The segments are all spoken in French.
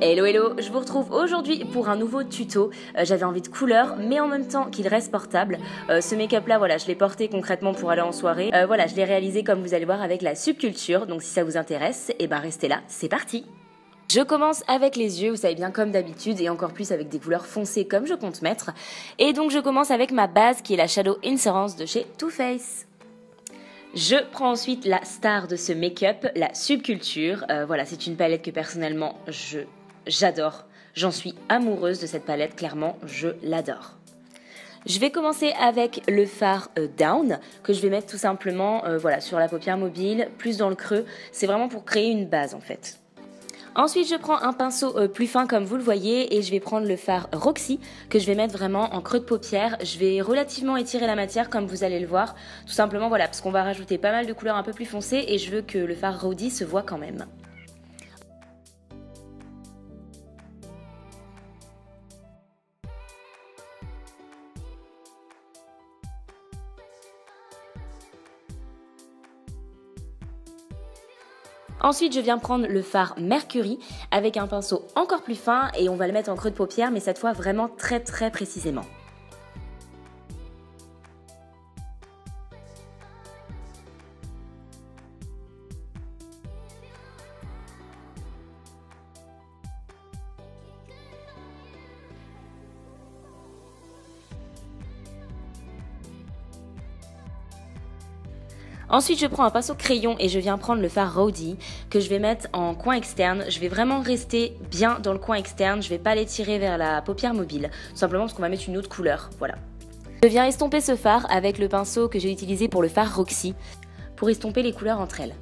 Hello hello, je vous retrouve aujourd'hui pour un nouveau tuto. J'avais envie de couleur mais en même temps qu'il reste portable. Ce make-up là, voilà, je l'ai porté concrètement pour aller en soirée. Voilà, je l'ai réalisé comme vous allez voir avec la subculture. Donc si ça vous intéresse, et ben restez là, c'est parti. Je commence avec les yeux, vous savez bien comme d'habitude, et encore plus avec des couleurs foncées comme je compte mettre. Et donc je commence avec ma base qui est la Shadow Insurance de chez Too Faced. Je prends ensuite la star de ce make-up, la subculture. Voilà, c'est une palette que personnellement j'adore. J'en suis amoureuse de cette palette, clairement, je l'adore. Je vais commencer avec le fard Down, que je vais mettre tout simplement voilà, sur la paupière mobile, plus dans le creux. C'est vraiment pour créer une base en fait. Ensuite, je prends un pinceau plus fin comme vous le voyez et je vais prendre le fard Roxy que je vais mettre vraiment en creux de paupière. Je vais relativement étirer la matière comme vous allez le voir, tout simplement voilà, parce qu'on va rajouter pas mal de couleurs un peu plus foncées et je veux que le fard Rowdy se voit quand même. Ensuite, je viens prendre le fard Mercury avec un pinceau encore plus fin et on va le mettre en creux de paupière, mais cette fois vraiment très précisément. Ensuite, je prends un pinceau crayon et je viens prendre le fard Rowdy que je vais mettre en coin externe. Je vais vraiment rester bien dans le coin externe, je ne vais pas l'étirer vers la paupière mobile, tout simplement parce qu'on va mettre une autre couleur, voilà. Je viens estomper ce fard avec le pinceau que j'ai utilisé pour le fard Roxy, pour estomper les couleurs entre elles.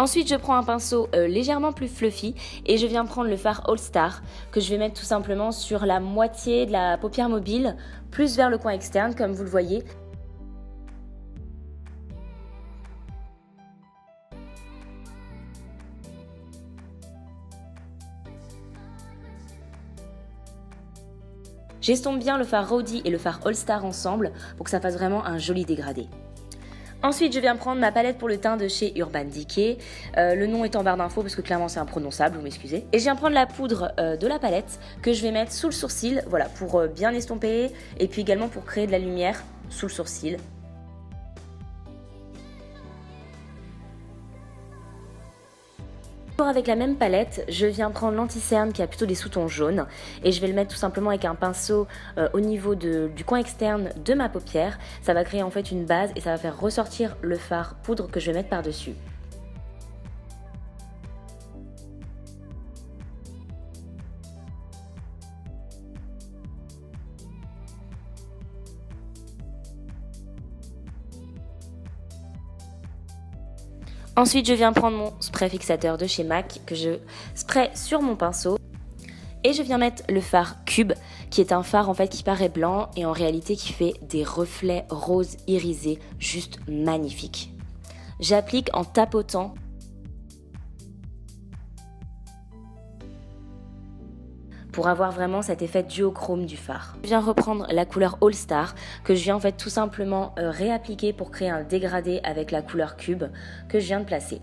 Ensuite, je prends un pinceau légèrement plus fluffy et je viens prendre le fard All Star que je vais mettre tout simplement sur la moitié de la paupière mobile, plus vers le coin externe comme vous le voyez. J'estompe bien le fard Rowdy et le fard All Star ensemble pour que ça fasse vraiment un joli dégradé. Ensuite, je viens prendre ma palette pour le teint de chez Urban Decay. Le nom est en barre d'infos parce que clairement c'est imprononçable, vous m'excusez. Et je viens prendre la poudre de la palette que je vais mettre sous le sourcil, voilà, pour bien estomper et puis également pour créer de la lumière sous le sourcil. Avec la même palette, je viens prendre l'anti-cerne qui a plutôt des sous-tons jaunes et je vais le mettre tout simplement avec un pinceau au niveau du coin externe de ma paupière. Ça va créer en fait une base et ça va faire ressortir le fard poudre que je vais mettre par-dessus. Ensuite, je viens prendre mon spray fixateur de chez MAC que je spray sur mon pinceau. Et je viens mettre le fard Cube, qui est un fard en fait qui paraît blanc et en réalité qui fait des reflets roses irisés juste magnifiques. J'applique en tapotant. Pour avoir vraiment cet effet duochrome du fard. Je viens reprendre la couleur All Star que je viens en fait tout simplement réappliquer pour créer un dégradé avec la couleur Cube que je viens de placer.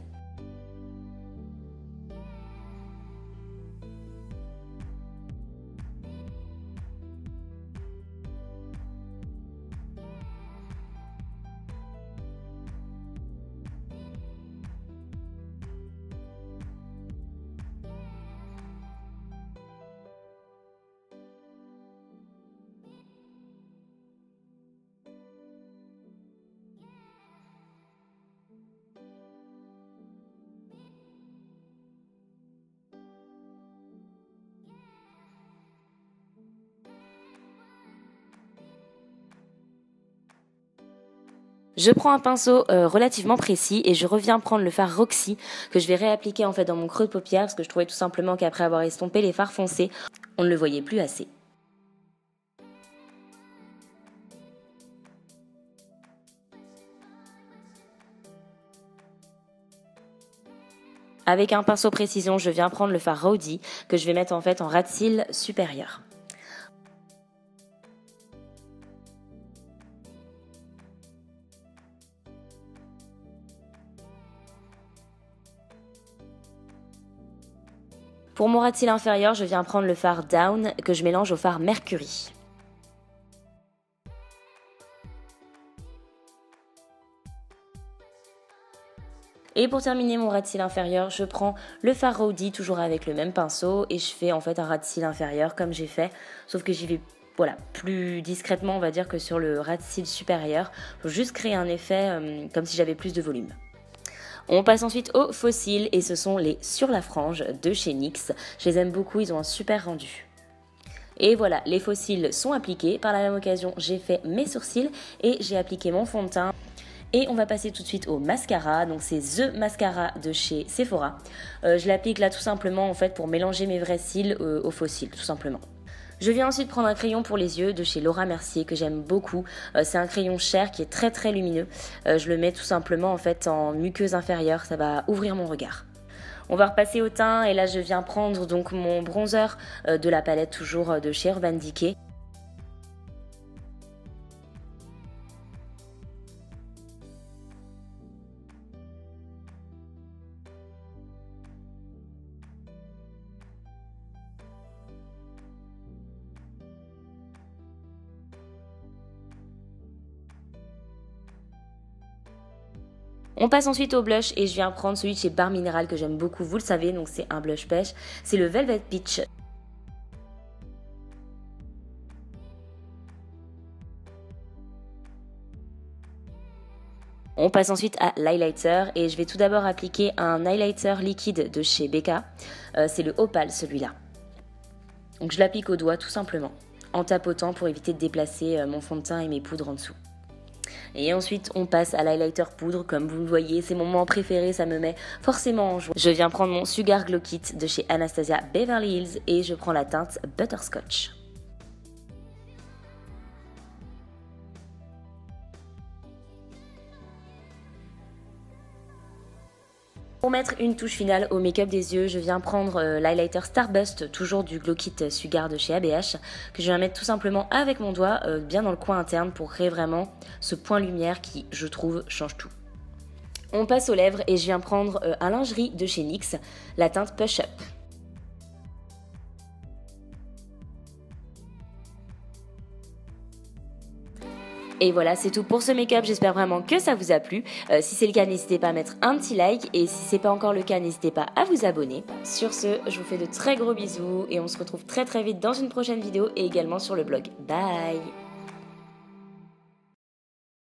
Je prends un pinceau relativement précis et je reviens prendre le fard Roxy que je vais réappliquer en fait dans mon creux de paupière parce que je trouvais tout simplement qu'après avoir estompé les fards foncés, on ne le voyait plus assez. Avec un pinceau précision, je viens prendre le fard Rowdy que je vais mettre en fait en ras de cils supérieur. Pour mon ras de cils inférieur, je viens prendre le fard Down que je mélange au fard Mercury. Et pour terminer mon ras de cils inférieur, je prends le fard Rowdy toujours avec le même pinceau et je fais en fait un ras de cils inférieur comme j'ai fait, sauf que j'y vais voilà, plus discrètement on va dire que sur le ras de cils supérieur, pour juste créer un effet comme si j'avais plus de volume. On passe ensuite aux faux cils et ce sont les Sur la frange de chez NYX. Je les aime beaucoup, ils ont un super rendu. Et voilà, les faux cils sont appliqués. Par la même occasion, j'ai fait mes sourcils et j'ai appliqué mon fond de teint. Et on va passer tout de suite au mascara, donc c'est The Mascara de chez Sephora. Je l'applique là tout simplement en fait pour mélanger mes vrais cils aux faux cils, tout simplement. Je viens ensuite prendre un crayon pour les yeux de chez Laura Mercier que j'aime beaucoup. C'est un crayon cher qui est très très lumineux. Je le mets tout simplement en fait en muqueuse inférieure, ça va ouvrir mon regard. On va repasser au teint et là je viens prendre donc mon bronzer de la palette toujours de chez Urban Decay. On passe ensuite au blush et je viens prendre celui de chez Barre Minéral que j'aime beaucoup, vous le savez, donc c'est un blush pêche, c'est le Velvet Peach. On passe ensuite à l'highlighter et je vais tout d'abord appliquer un highlighter liquide de chez Becca, c'est le Opal celui-là. Donc je l'applique au doigt tout simplement, en tapotant pour éviter de déplacer mon fond de teint et mes poudres en dessous. Et ensuite on passe à l'highlighter poudre, comme vous le voyez, c'est mon moment préféré, ça me met forcément en joie. Je viens prendre mon Sugar Glow Kit de chez Anastasia Beverly Hills et je prends la teinte Butterscotch. Pour mettre une touche finale au make-up des yeux, je viens prendre l'highlighter Starburst, toujours du Glow Kit Sugar de chez ABH, que je viens mettre tout simplement avec mon doigt, bien dans le coin interne, pour créer vraiment ce point lumière qui, je trouve, change tout. On passe aux lèvres et je viens prendre un lingerie de chez NYX, la teinte Push Up. Et voilà, c'est tout pour ce make-up, j'espère vraiment que ça vous a plu. Si c'est le cas, n'hésitez pas à mettre un petit like et si c'est pas encore le cas, n'hésitez pas à vous abonner. Sur ce, je vous fais de très gros bisous et on se retrouve très très vite dans une prochaine vidéo et également sur le blog. Bye!